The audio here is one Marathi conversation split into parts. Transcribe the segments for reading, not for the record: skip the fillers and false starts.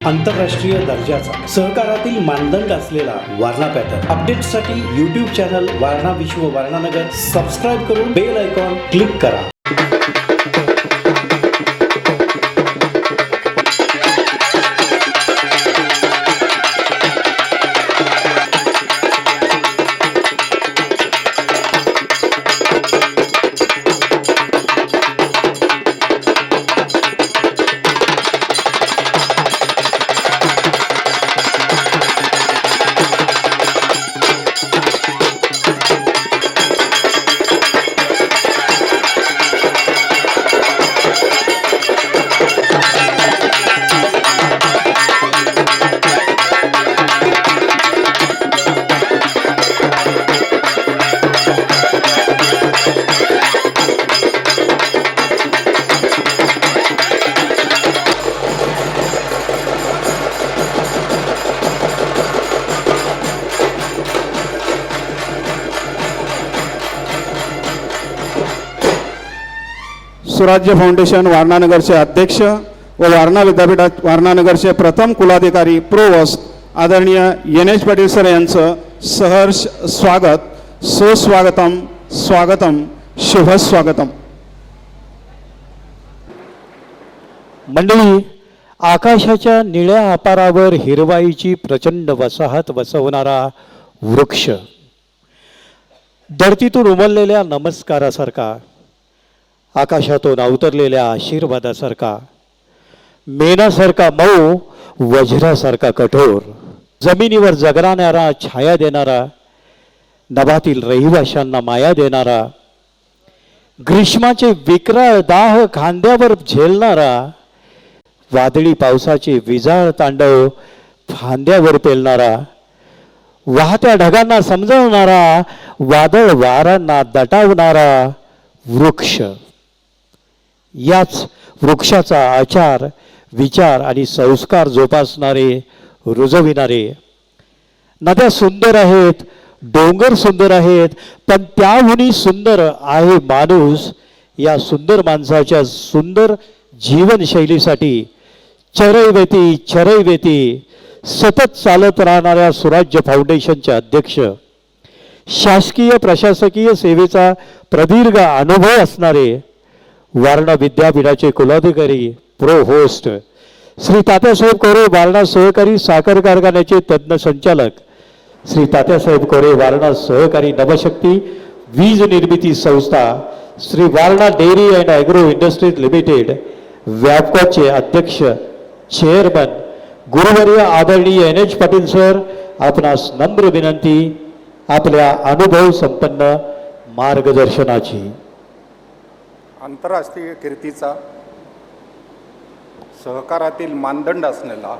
आंतरराष्ट्रीय दर्जाचा सहकारातील मानदंड असलेला वारणा पॅटर्न अपडेट्ससाठी यूट्यूब चॅनल वारणा विश्व वारणानगर सबस्क्राईब करून बेल आयकॉन क्लिक करा. सुराज्य फाउंडेशन वारणानगरचे अध्यक्ष व वारणा विद्यापीठात वारणानगरचे प्रथम कुलाधिकारी प्रोवोस्ट आदरणीय एन.एच. पाटील सर यांचं सहर्ष स्वागत. सुस्वागतम स्वागतम शुभ स्वागतम. मंडळी, आकाशाच्या निळ्या अपारावर हिरवाईची प्रचंड वसाहत वसवणारा वृक्ष, धरतीतून उमललेल्या नमस्कारासारखा, आकाशातून अवतरलेल्या आशीर्वादासारखा, मेणासारखा मऊ, वज्रासारखा कठोर, जमिनीवर जगणाऱ्या छाया देणारा, नभातील रहिवाशांना माया देणारा, ग्रीष्माचे विक्राळ दाह खांद्यावर झेलणारा, वादळी पावसाचे विजाळ तांडव फांद्यावर पेलणारा, वाहत्या ढगांना समजवणारा, वादळ वारांना दटावणारा वृक्ष. याच वृक्षाचा आचार, विचार आणि संस्कार जोपासणारे, रुजविणारे. नद्या सुंदर आहेत, डोंगर सुंदर आहेत, पण त्याहूनही सुंदर आहे माणूस. या सुंदर माणसाच्या सुंदर जीवनशैलीसाठी चरैवेती सतत चालत राहणाऱ्या सुराज्य फाउंडेशनचे अध्यक्ष, शासकीय प्रशासकीय सेवेचा प्रदीर्घ अनुभव असणारे, वारणा विद्यापीठाचे कुलाधिकारी प्रोहोस्ट श्री तात्यासाहेब कोरे, वारणा सहकारी साखर कारखान्याचे तज्ज्ञ संचालक श्री तात्यासाहेब कोरे, वारणा सहकारी नवशक्ती वीज निर्मिती संस्था, Shri Warana dairy and agro industries limited व्यापकोचे अध्यक्ष चेअरमन गुरुवर्य आदरणीय एन.एच. पाटील सर, आपणास नम्र विनंती आपल्या अनुभव संपन्न मार्गदर्शनाची. आंतरराष्ट्रीय कीर्तीचा सहकारातील मानदंड असलेला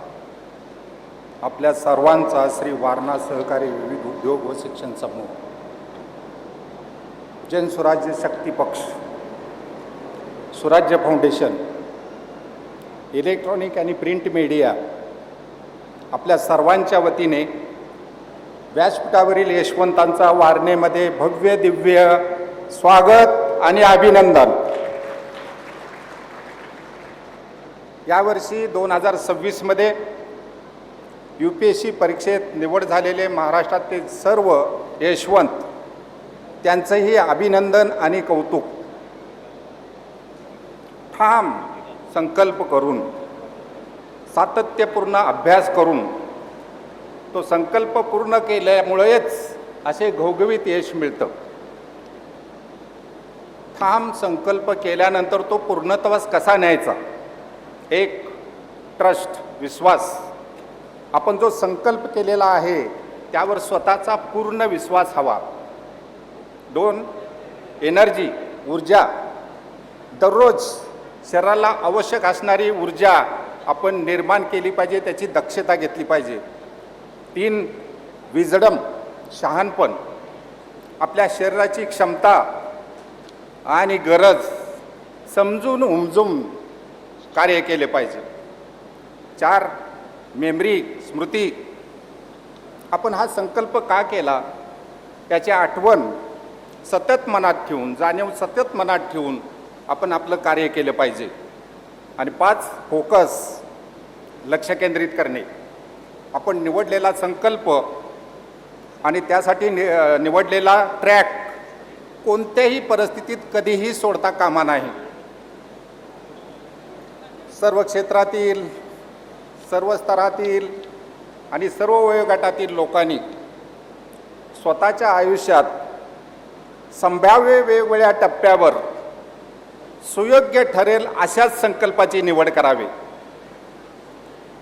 आपल्या सर्वांचा श्री वारणा सहकारी विविध उद्योग व शिक्षण समूह, जन सुराज्य शक्ती पक्ष, सुराज्य फाउंडेशन, इलेक्ट्रॉनिक आणि प्रिंट मीडिया आपल्या सर्वांच्या वतीने व्यासपीठावरील यशवंतांचा वारणेमध्ये भव्य दिव्य स्वागत आणि अभिनंदन. यावर्षी 2026मध्ये UPSC परीक्षेत निवड झालेले महाराष्ट्रातील सर्व यशवंत, त्यांचंही अभिनंदन आणि कौतुक. ठाम संकल्प करून, सातत्यपूर्ण अभ्यास करून, तो संकल्प पूर्ण केल्यामुळेच असे घवघवीत यश मिळतं. ठाम संकल्प केल्यानंतर तो पूर्णत्वास कसा न्यायचा, एक ट्रस्ट, विश्वास. आपण जो संकल्प केलेला आहे त्यावर स्वतःचा पूर्ण विश्वास हवा. 2, एनर्जी, ऊर्जा. दररोज शरीराला आवश्यक असणारी ऊर्जा आपण निर्माण केली पाहिजे, त्याची दक्षता घेतली पाहिजे. 3, विजडम, शहाणपण. आपल्या शरीराची क्षमता आणि गरज समजून उमजून कार्य केले पाहिजे. 4, मेमरी, स्मृती. आपण हा संकल्प का केला त्याची आठवण सतत मनात ठेवून, जाणीव सतत मनात ठेवून आपण आपलं कार्य केलं पाहिजे. आणि 5, फोकस, लक्ष केंद्रित करणे, आपण निवडलेला संकल्प आणि त्यासाठी निवडलेला ट्रॅक कोणत्याही परिस्थितीत कधीही सोडता कामा नाही. सर्व क्षेत्रातील, सर्व स्तरातील आणि सर्व वयोगटातील लोकांनी स्वतःच्या आयुष्यात संभाव्य वेगवेगळ्या टप्प्यावर सुयोग्य ठरेल अशाच संकल्पाची निवड करावी.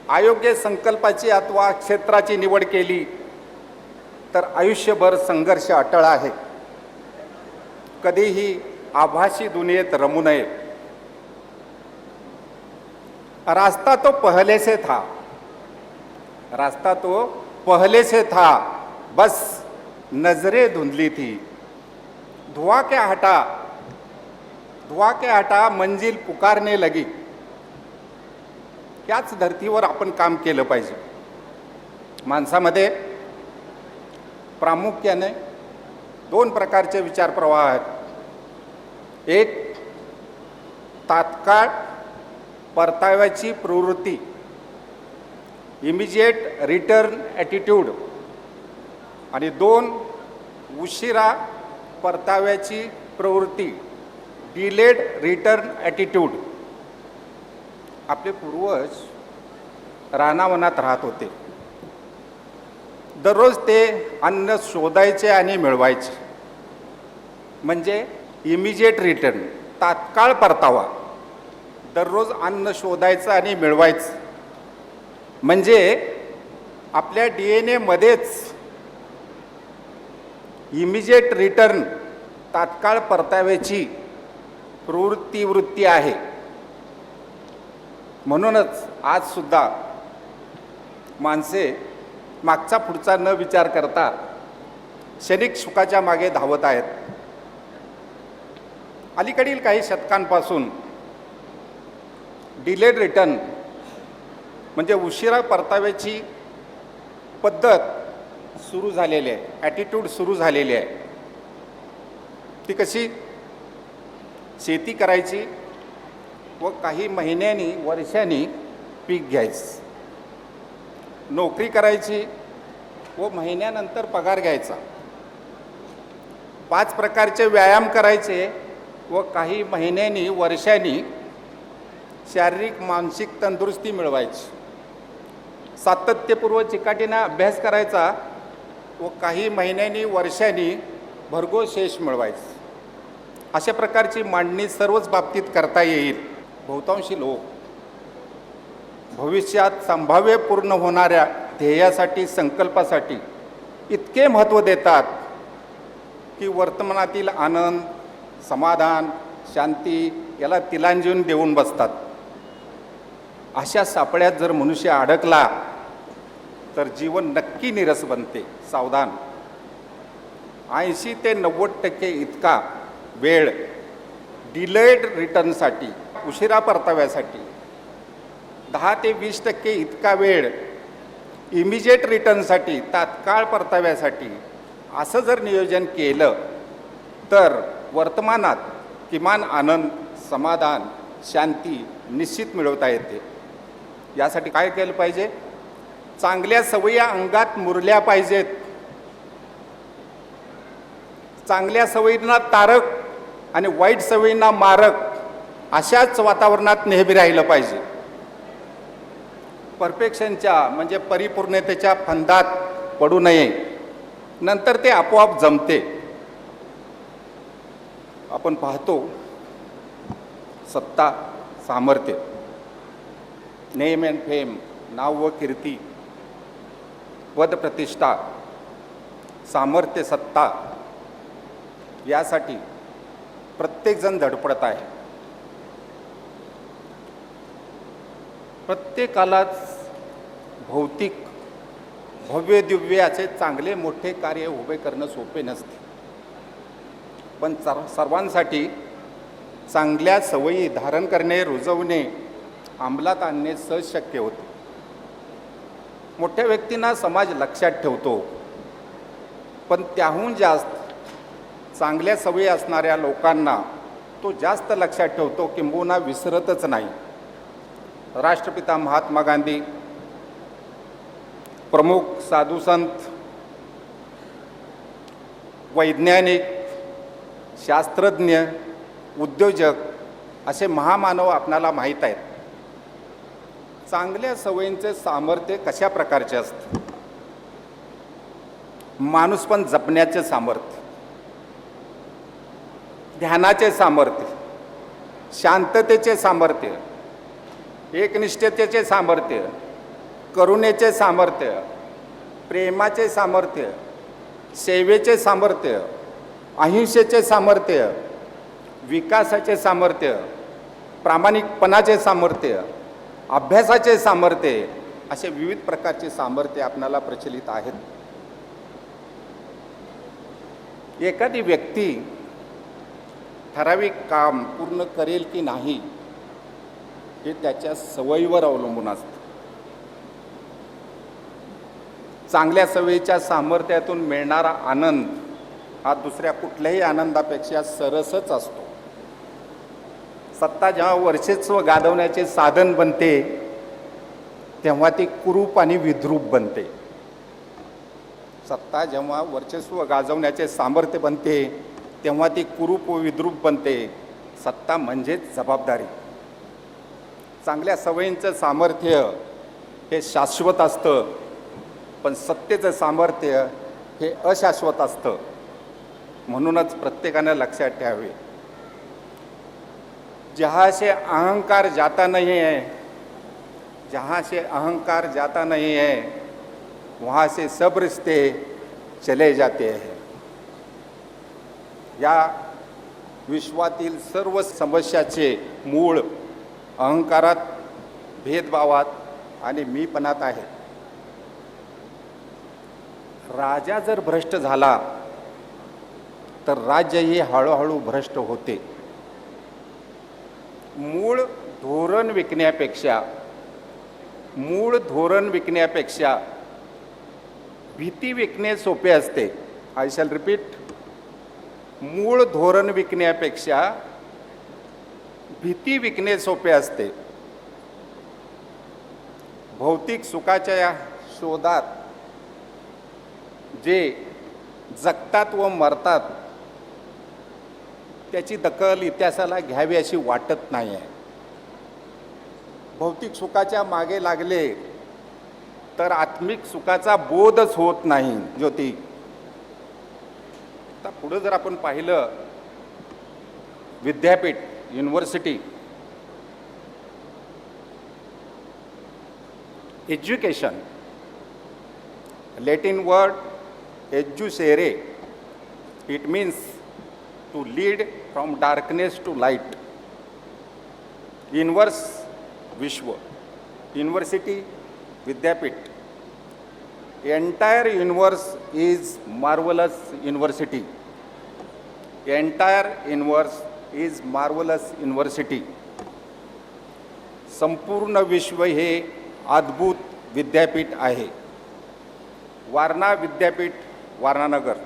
अयोग्य संकल्पाची अथवा क्षेत्राची निवड केली तर आयुष्यभर संघर्ष अटळ आहे. कधीही आभासी दुनियेत रमू नये. रास्ता तो पहले से था, रास्ता तो पहले से था, बस नजरें धुंधली थी. धुआं क्या हटा मंजिल पुकारने लगी. याच धर्तीवर आपण काम केलं पाहिजे. माणसामध्ये प्रामुख्याने 2 प्रकारचे विचार प्रवाह आहेत. एक तात्काळ परताव्याची प्रवृत्ती, इमिजिएट रिटर्न ॲटिट्यूड, आणि 2 उशिरा परताव्याची प्रवृत्ती, डिलेड रिटर्न ॲटिट्यूड. आपले पूर्वज रानावनात राहत होते. दररोज ते अन्न शोधायचे आणि मिळवायचे, म्हणजे इमिजिएट रिटर्न, तात्काळ परतावा. दररोज अन्न शोधायचं आणि मिळवायचं म्हणजे आपल्या DNA मध्येच इमिजिएट रिटर्न, तात्काळ परताव्याची वृत्ती आहे. म्हणूनच आज सुद्धा माणसे मागचा पुढचा न विचार करता क्षणिक सुखाच्या मागे धावत आहेत. अलीकडील काही शतकांपासून डिलेड रिटर्न म्हणजे उशिरा परताव्याची पद्धत सुरू झालेली आहे, ॲटिट्यूड सुरू झालेली आहे. ती कशी? शेती करायची व काही महिन्यांनी वर्षांनी पीक घ्यायचं. नोकरी करायची व महिन्यानंतर पगार घ्यायचा. 5 प्रकारचे व्यायाम करायचे व काही महिन्यांनी वर्षांनी शारीरिक मानसिक तंदुरुस्ती मिळवायची. सातत्यपूर्व चिकाटीने अभ्यास करायचा व काही महिन्यांनी वर्षांनी भरघोस यश मिळवायचं. अशा प्रकारची मांडणी सर्वच बाबतीत करता येईल. बहुतांशी लोक भविष्यात संभाव्य पूर्ण होणाऱ्या ध्येयासाठी, संकल्पासाठी इतके महत्त्व देतात की वर्तमानातील आनंद, समाधान, शांती याला तिलांजली देऊन बसतात. अशा सापळ्यात जर मनुष्य अडकला तर जीवन नक्की निरस बनते. सावधान. 80 ते 90% इतका वेळ डिलेड रिटर्नसाठी, उशिरा परताव्यासाठी, 10 ते 20% इतका वेळ इमिजिएट रिटर्नसाठी, तात्काळ परताव्यासाठी असं जर नियोजन केलं तर वर्तमानात किमान आनंद, समाधान, शांती निश्चित मिळवता येते. यासाठी काय केलं पाहिजे? चांगल्या सवयी अंगात मुरल्या पाहिजेत. चांगल्या सवयींना तारक आणि वाईट सवयींना मारक अशाच वातावरणात नेहमी राहिलं पाहिजे. परफेक्शनच्या म्हणजे परिपूर्णतेच्या फंदात पडू नये. नंतर ते आपोआप जमते. आपण पाहतो सत्ता, सामर्थ्य, नेम अँड फेम, नाव व कीर्ती, पद प्रतिष्ठा, सामर्थ्य, सत्ता यासाठी प्रत्येकजण धडपडत आहे. प्रत्येकालाच भौतिक भव्य दिव्य असे चांगले मोठे कार्य उभे करणं सोपे नसते. पण सर्वांसाठी चांगल्या सवयी धारण करणे, रुजवणे, अंमलात आणणे सहज शक्य होते. मोठ्या व्यक्तींना समाज लक्षात ठेवतो, पण त्याहून जास्त चांगल्या सवयी असणाऱ्या लोकांना तो जास्त लक्षात ठेवतो, किंबहुना विसरतच नाही. राष्ट्रपिता महात्मा गांधी, प्रमुख साधुसंत, वैज्ञानिक, शास्त्रज्ञ, उद्योजक असे महामानव आपणाला माहीत आहेत. चांगल्या सवयींचे सामर्थ्य कशा प्रकारचे असते? माणूसपण जपण्याचे सामर्थ्य, ध्यानाचे सामर्थ्य, शांततेचे सामर्थ्य, एकनिष्ठतेचे सामर्थ्य, करुणेचे सामर्थ्य, प्रेमाचे सामर्थ्य, सेवेचे सामर्थ्य, अहिंसेचे सामर्थ्य, विकासाचे सामर्थ्य, प्रामाणिकपणाचे सामर्थ्य, अभ्यासाचे सामर्थ्य असे विविध प्रकारचे सामर्थ्य आपणाला प्रचलित आहेत. एखादी व्यक्ती ठराविक काम पूर्ण करेल की नाही हे त्याच्या सवयीवर अवलंबून असतं. चांगल्या सवयीच्या सामर्थ्यातून मिळणारा आनंद हा दुसऱ्या कुठल्याही आनंदापेक्षा सरसच असतो. सत्ता जेव्हा वर्चस्व गाजवण्याचे साधन बनते तेव्हा ती कुरूप आणि विद्रूप बनते. सत्ता जेव्हा वर्चस्व गाजवण्याचे सामर्थ्य बनते तेव्हा ती कुरूप व विद्रूप बनते. सत्ता म्हणजेच जबाबदारी. चांगल्या सवयींचं सामर्थ्य हे शाश्वत असतं, पण सत्तेचं सामर्थ्य हे अशाश्वत असतं. म्हणूनच प्रत्येकानं लक्षात ठेवावे, जहाँ से अहंकार जाता नहीं है, जहाँ से अहंकार जाता नहीं है वहाँ से सब रिश्ते चले जाते हैं. या विश्वातील सर्व समस्याचे मूळ अहंकारात, भेदभावात आणि मीपणात आहे. राजा जर भ्रष्ट झाला तर राज्यही हळूहळू भ्रष्ट होते. मूळ धोरण विकण्यापेक्षा भीती विकणे सोपे असते. आय शॅल रिपीट, मूळ धोरण विकण्यापेक्षा भीती विकणे सोपे असते. भौतिक सुखाच्या या शोधात जे जगतात व मरतात त्याची दखल इतिहासाला घ्यावी अशी वाटत नाही आहे. भौतिक सुखाच्या मागे लागले तर आत्मिक सुखाचा बोधच होत नाही. ज्योती, आता पुढं जर आपण पाहिलं, विद्यापीठ, university, education, Latin word educere, it means to lead from darkness to light. Universe, विश्व, युनिव्हर्सिटी, विद्यापीठ. Entire universe is marvellous university. Entire universe is marvellous university. संपूर्ण विश्व हे अद्भुत विद्यापीठ आहे. वारणा विद्यापीठ, वारणानगर,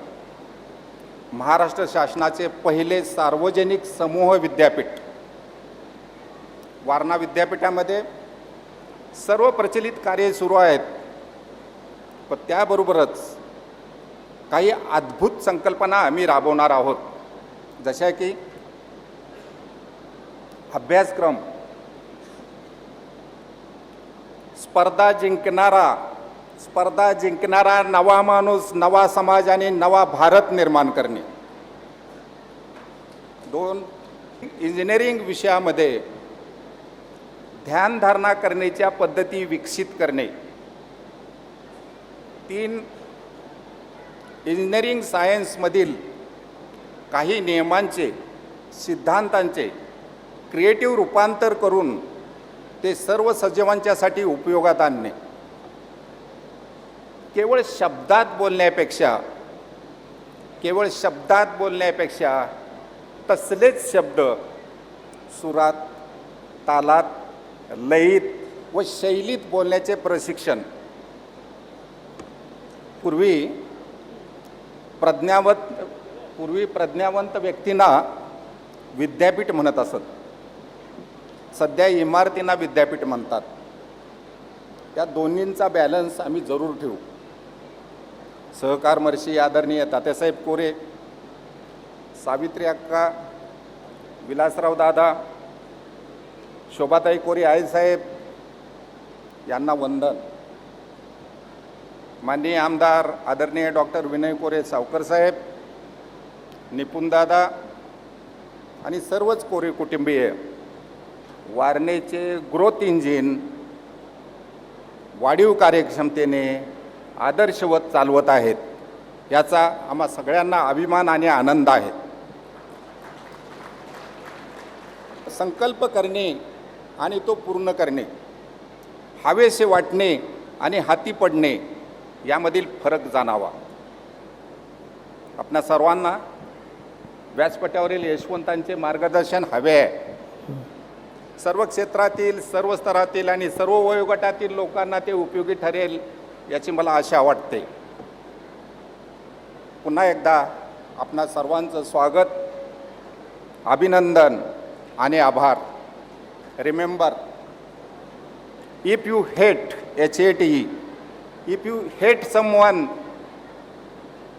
महाराष्ट्र शासनाचे पहिले सार्वजनिक समूह विद्यापीठ. वारणा विद्यापीठामध्ये सर्व प्रचलित कार्ये सुरू आहेत, पण त्याबरोबरच काही अद्भुत संकल्पना आम्ही राबवणार आहोत. जशा की अभ्यासक्रम, स्पर्धा जिंकणारा नवा माणूस, नवा समाज आणि नवा भारत निर्माण करणे. 2, इंजिनिअरिंग विषयामध्ये ध्यानधारणा करण्याच्या पद्धती विकसित करणे. 3, इंजिनिअरिंग सायन्समधील काही नियमांचे, सिद्धांतांचे क्रिएटिव्ह रूपांतर करून ते सर्व सजीवांच्यासाठी उपयोगात आणणे. केवळ शब्दात बोलण्यापेक्षा तसलेच शब्द सुरात, तालात, लयीत व शैलीत बोलण्याचे प्रशिक्षण. पूर्वी प्रज्ञावंत व्यक्तींना विद्यापीठ म्हणत असत. सध्या इमारतींना विद्यापीठ म्हणतात. त्या दोन्हींचा बॅलन्स आम्ही जरूर ठेवू. सहकार महर्षी आदरणीय तात्यासाहेब कोरे, सावित्री अक्का, विलासराव दादा, शोभाताई कोरे आईसाहेब यांना वंदन. माननीय आमदार आदरणीय डॉक्टर विनय कोरे सावकर साहेब, निपुणदादा आणि सर्वच कोरे कुटुंबीय वारणेचे ग्रोथ इंजिन वाढीव कार्यक्षमतेने आदर्शवत चालवत आहेत, याचा आम्हा सगळ्यांना अभिमान आणि आनंद आहे. संकल्प करणे आणि तो पूर्ण करणे, हवेसे वाटणे आणि हाती पडणे यामधील फरक जाणावा. आपणा सर्वांना व्यासपीठावरील यशवंतांचे मार्गदर्शन हवे आहे. सर्व क्षेत्रातील, सर्व स्तरातील आणि सर्व वयोगटातील लोकांना ते उपयोगी ठरेल याची मला आशा वाटते. पुन्हा एकदा आपणा सर्वांचं स्वागत, अभिनंदन आणि आभार. Remember, if you hate HATE, if you hate someone,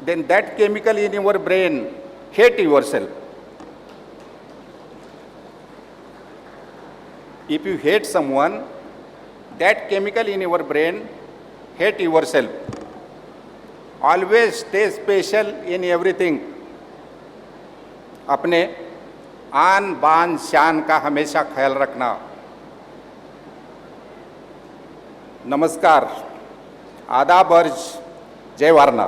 then that chemical in your brain hate yourself. If you hate someone, that chemical in your brain hate yourself. Always stay special in everything. अपने आन बान शान का हमेशा ख्याल रखना. नमस्कार, आदाब, अर्ज, जय वारणा.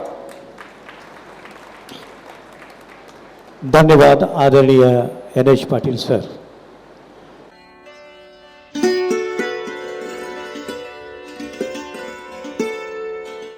धन्यवाद आदरणीय NH पाटील सर.